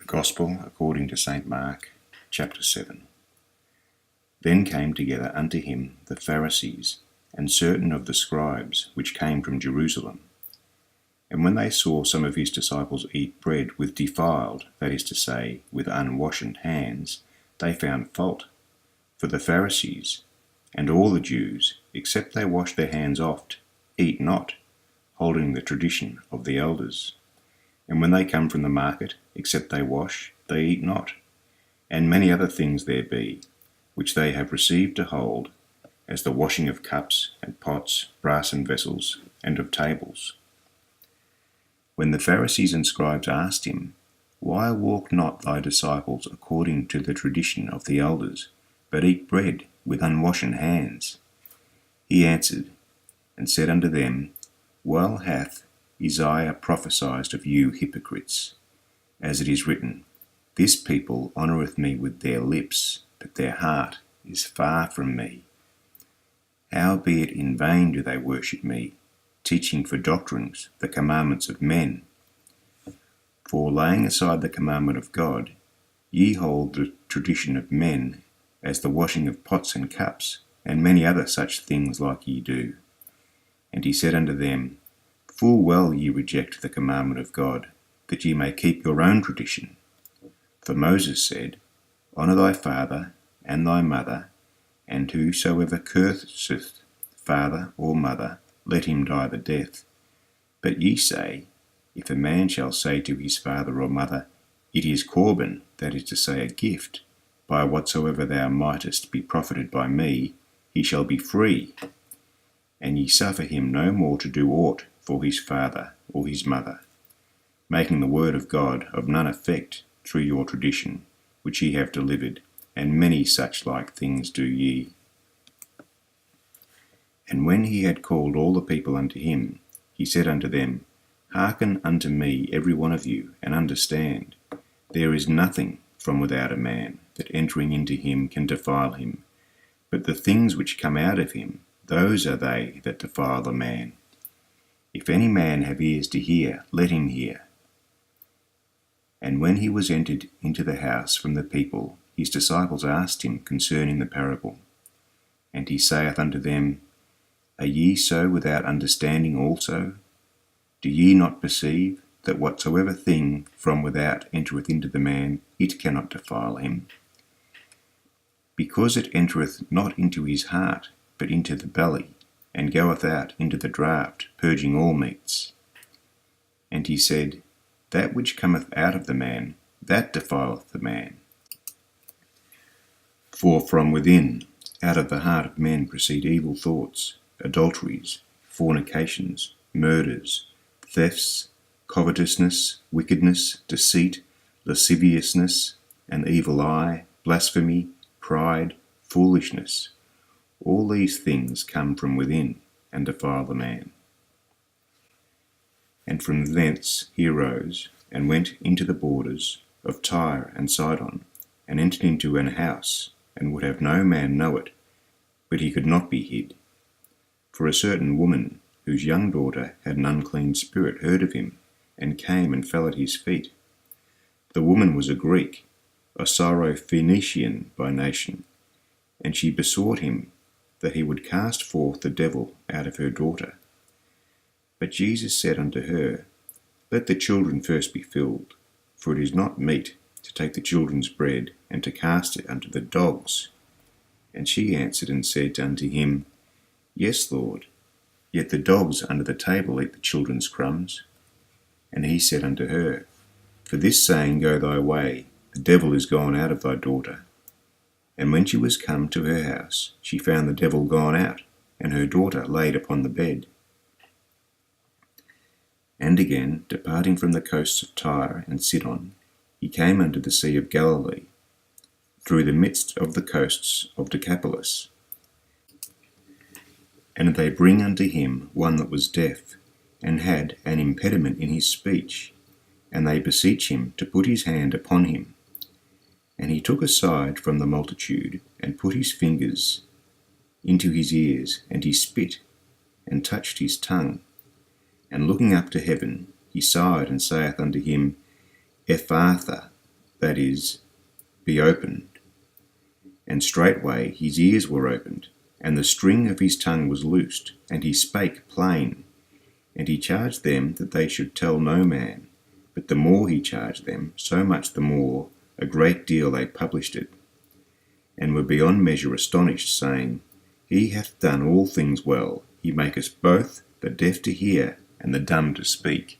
The Gospel according to St. Mark, chapter 7. Then came together unto him the Pharisees, and certain of the Scribes, which came from Jerusalem. And when they saw some of his disciples eat bread with defiled, that is to say, with unwashed hands, they found fault. For the Pharisees, and all the Jews, except they wash their hands oft, eat not, holding the tradition of the elders. And when they come from the market, except they wash, they eat not. And many other things there be, which they have received to hold, as the washing of cups and pots, brassen vessels, and of tables. When the Pharisees and Scribes asked him, Why walk not thy disciples according to the tradition of the elders, but eat bread with unwashed hands? He answered and said unto them, Well hath Isaiah prophesied of you hypocrites, as it is written, This people honoureth me with their lips, but their heart is far from me. Howbeit in vain do they worship me, teaching for doctrines the commandments of men. For laying aside the commandment of God, ye hold the tradition of men, as the washing of pots and cups, and many other such things like ye do. And he said unto them, Full well ye reject the commandment of God, that ye may keep your own tradition. For Moses said, Honour thy father and thy mother, and whosoever curseth father or mother, let him die the death. But ye say, If a man shall say to his father or mother, It is Corban, that is to say, a gift, by whatsoever thou mightest be profited by me, he shall be free. And ye suffer him no more to do aught for his father or his mother, making the word of God of none effect through your tradition, which ye have delivered, and many such like things do ye. And when he had called all the people unto him, he said unto them, Hearken unto me every one of you, and understand. There is nothing from without a man, that entering into him can defile him. But the things which come out of him, those are they that defile the man. If any man have ears to hear, let him hear. And when he was entered into the house from the people, his disciples asked him concerning the parable. And he saith unto them, Are ye so without understanding also? Do ye not perceive that whatsoever thing from without entereth into the man, it cannot defile him? Because it entereth not into his heart, but into the belly, and goeth out into the draught, purging all meats. And he said, That which cometh out of the man, that defileth the man. For from within, out of the heart of men proceed evil thoughts, adulteries, fornications, murders, thefts, covetousness, wickedness, deceit, lasciviousness, an evil eye, blasphemy, pride, foolishness. All these things come from within, and defile the man. And from thence he arose, and went into the borders of Tyre and Sidon, and entered into an house, and would have no man know it, but he could not be hid. For a certain woman, whose young daughter had an unclean spirit, heard of him, and came and fell at his feet. The woman was a Greek, a Syrophoenician by nation, and she besought him that he would cast forth the devil out of her daughter. But Jesus said unto her, Let the children first be filled, for it is not meet to take the children's bread, and to cast it unto the dogs. And she answered and said unto him, Yes, Lord, yet the dogs under the table eat the children's crumbs. And he said unto her, For this saying go thy way, the devil is gone out of thy daughter. And when she was come to her house, she found the devil gone out, and her daughter laid upon the bed. And again, departing from the coasts of Tyre and Sidon, he came unto the sea of Galilee, through the midst of the coasts of Decapolis. And they bring unto him one that was deaf, and had an impediment in his speech, and they beseech him to put his hand upon him. And he took aside from the multitude, and put his fingers into his ears, and he spit, and touched his tongue. And looking up to heaven, he sighed, and saith unto him, Ephphatha, that is, be opened. And straightway his ears were opened, and the string of his tongue was loosed, and he spake plain. And he charged them that they should tell no man. But the more he charged them, so much the more, a great deal they published it, and were beyond measure astonished, saying, He hath done all things well. He maketh both the deaf to hear, and the dumb to speak.